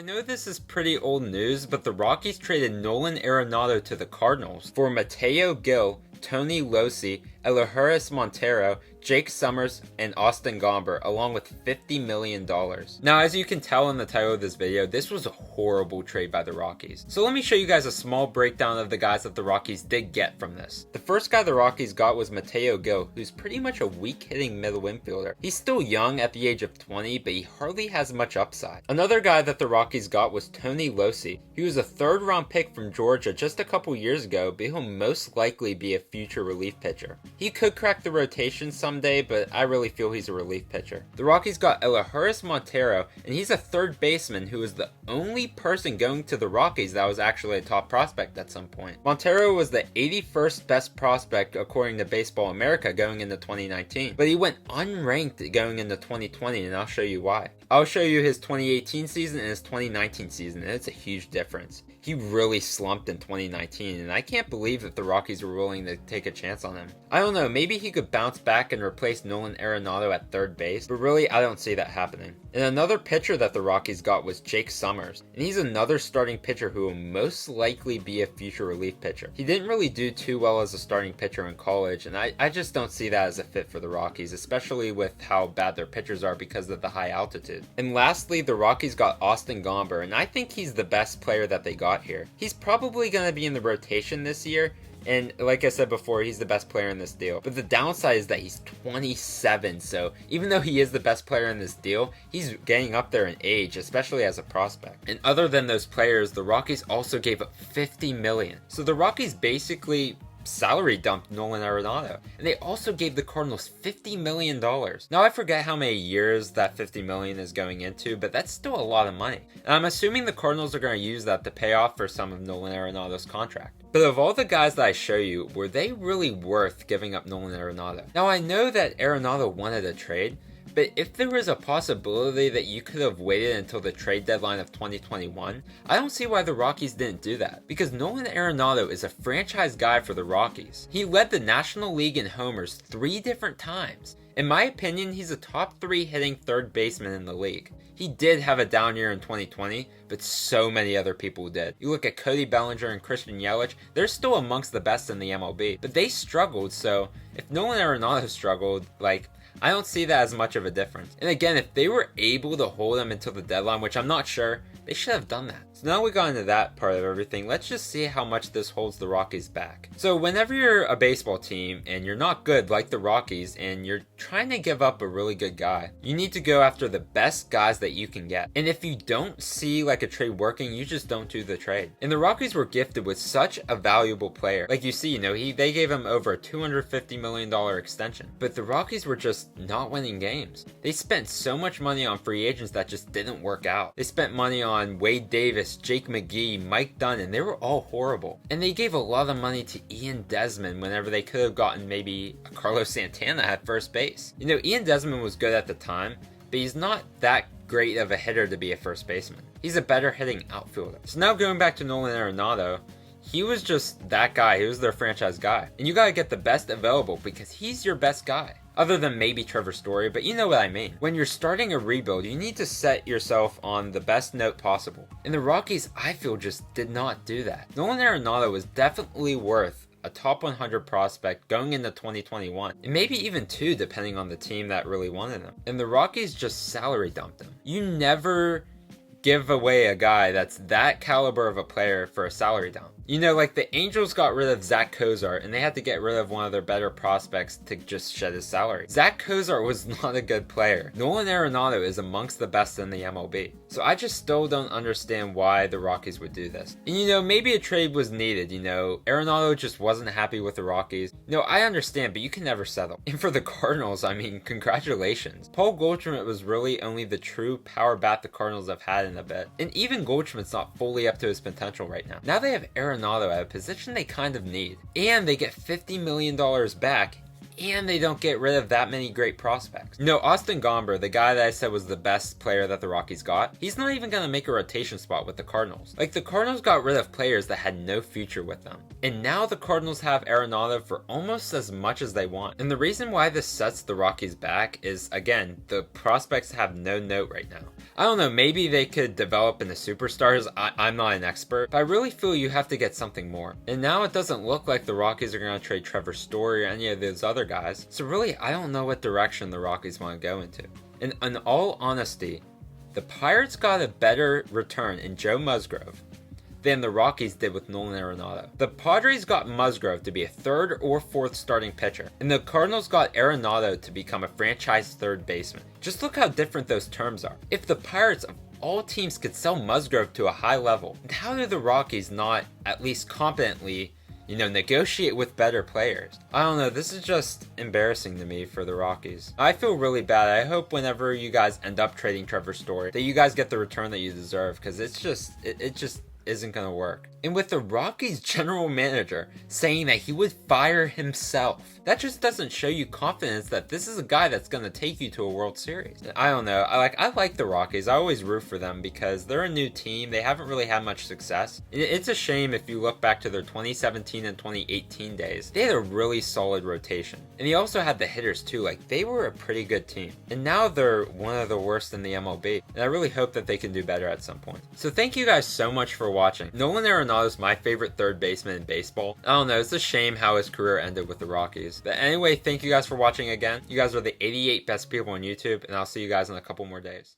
I know this is pretty old news, but the Rockies traded Nolan Arenado to the Cardinals for Mateo Gil, Tony Locey, Elehuris Montero, Jake Summers, and Austin Gomber, along with $50 million. Now, as you can tell in the title of this video, this was a horrible trade by the Rockies. So let me show you guys a small breakdown of the guys that the Rockies did get from this. The first guy the Rockies got was Mateo Gil, who's pretty much a weak-hitting middle infielder. He's still young at the age of 20, but he hardly has much upside. Another guy that the Rockies got was Tony Locey. He was a third-round pick from Georgia just a couple years ago, but he'll most likely be a future relief pitcher. He could crack the rotation someday, but I really feel he's a relief pitcher. The Rockies got Elehuris Montero, and he's a third baseman who was the only person going to the Rockies that was actually a top prospect at some point. Montero was the 81st best prospect according to Baseball America going into 2019, but he went unranked going into 2020, and I'll show you why. I'll show you his 2018 season and his 2019 season, and it's a huge difference. He really slumped in 2019, and I can't believe that the Rockies were willing to take a chance on him. I don't know, maybe he could bounce back and replace Nolan Arenado at third base, but really I don't see that happening. And another pitcher that the Rockies got was Jake Summers, and he's another starting pitcher who will most likely be a future relief pitcher. He didn't really do too well as a starting pitcher in college, and I just don't see that as a fit for the Rockies, especially with how bad their pitchers are because of the high altitude. And lastly, the Rockies got Austin Gomber, and I think he's the best player that they got here. He's probably going to be in the rotation this year, and like I said before, he's the best player in this deal. But the downside is that he's 27, so even though he is the best player in this deal, he's getting up there in age, especially as a prospect. And other than those players, the Rockies also gave up $50 million. So the Rockies basically salary dumped Nolan Arenado, and they also gave the Cardinals $50 million. Now I forget how many years that $50 million is going into, but that's still a lot of money. And I'm assuming the Cardinals are going to use that to pay off for some of Nolan Arenado's contract. But of all the guys that I show you, were they really worth giving up Nolan Arenado? Now I know that Arenado wanted a trade, but if there was a possibility that you could have waited until the trade deadline of 2021, I don't see why the Rockies didn't do that. Because Nolan Arenado is a franchise guy for the Rockies. He led the National League in homers 3 different times. In my opinion, he's a top 3 hitting third baseman in the league. He did have a down year in 2020, but so many other people did. You look at Cody Bellinger and Christian Yelich, they're still amongst the best in the MLB. But they struggled, so if Nolan Arenado struggled, I don't see that as much of a difference. And again, if they were able to hold him until the deadline, which I'm not sure, they should have done that. So now we got into that part of everything, let's just see how much this holds the Rockies back. So whenever you're a baseball team and you're not good like the Rockies and you're trying to give up a really good guy, you need to go after the best guys that you can get. And if you don't see a trade working, you just don't do the trade. And the Rockies were gifted with such a valuable player. Like you see, they gave him over a $250 million extension. But the Rockies were just not winning games. They spent so much money on free agents that just didn't work out. They spent money on Wade Davis, Jake McGee, Mike Dunn, and they were all horrible. And they gave a lot of money to Ian Desmond whenever they could have gotten maybe a Carlos Santana at first base. Ian Desmond was good at the time, but he's not that great of a hitter to be a first baseman. He's a better hitting outfielder. So now going back to Nolan Arenado, he was just that guy. He was their franchise guy. And you gotta get the best available because he's your best guy. Other than maybe Trevor Story, but you know what I mean. When you're starting a rebuild, you need to set yourself on the best note possible. And the Rockies, I feel, just did not do that. Nolan Arenado was definitely worth a top 100 prospect going into 2021, and maybe even 2 depending on the team that really wanted him. And the Rockies just salary dumped him. You never give away a guy that's that caliber of a player for a salary dump. The Angels got rid of Zach Cozart, and they had to get rid of one of their better prospects to just shed his salary. Zach Cozart was not a good player. Nolan Arenado is amongst the best in the MLB. So I just still don't understand why the Rockies would do this. And maybe a trade was needed, Arenado just wasn't happy with the Rockies. I understand, but you can never settle. And for the Cardinals, congratulations. Paul Goldschmidt was really only the true power bat the Cardinals have had in a bit. And even Goldschmidt's not fully up to his potential right now. Now they have Arenado at a position they kind of need. And they get $50 million back, and they don't get rid of that many great prospects. You know, Austin Gomber, the guy that I said was the best player that the Rockies got, he's not even going to make a rotation spot with the Cardinals. Like, the Cardinals got rid of players that had no future with them. And now the Cardinals have Arenado for almost as much as they want. And the reason why this sets the Rockies back is, again, the prospects have no note right now. I don't know, maybe they could develop into superstars. I'm not an expert, but I really feel you have to get something more. And now it doesn't look like the Rockies are going to trade Trevor Story or any of those other guys. So really, I don't know what direction the Rockies want to go into. And in all honesty, the Pirates got a better return in Joe Musgrove than the Rockies did with Nolan Arenado. The Padres got Musgrove to be a third or fourth starting pitcher, and the Cardinals got Arenado to become a franchise third baseman. Just look how different those terms are. If the Pirates of all teams could sell Musgrove to a high level, how do the Rockies not at least competently, negotiate with better players? I don't know, this is just embarrassing to me for the Rockies. I feel really bad. I hope whenever you guys end up trading Trevor Story, that you guys get the return that you deserve, because it just isn't gonna work. And with the Rockies general manager saying that he would fire himself, that just doesn't show you confidence that this is a guy that's gonna take you to a World Series. I don't know, I like the Rockies. I always root for them because they're a new team. They haven't really had much success. It's a shame if you look back to their 2017 and 2018 days. They had a really solid rotation. And they also had the hitters too. Like, they were a pretty good team. And now they're one of the worst in the MLB. And I really hope that they can do better at some point. So thank you guys so much for watching. Nolan Arenado is my favorite third baseman in baseball. I don't know, it's a shame how his career ended with the Rockies. But anyway, thank you guys for watching again. You guys are the 88 best people on YouTube, and I'll see you guys in a couple more days.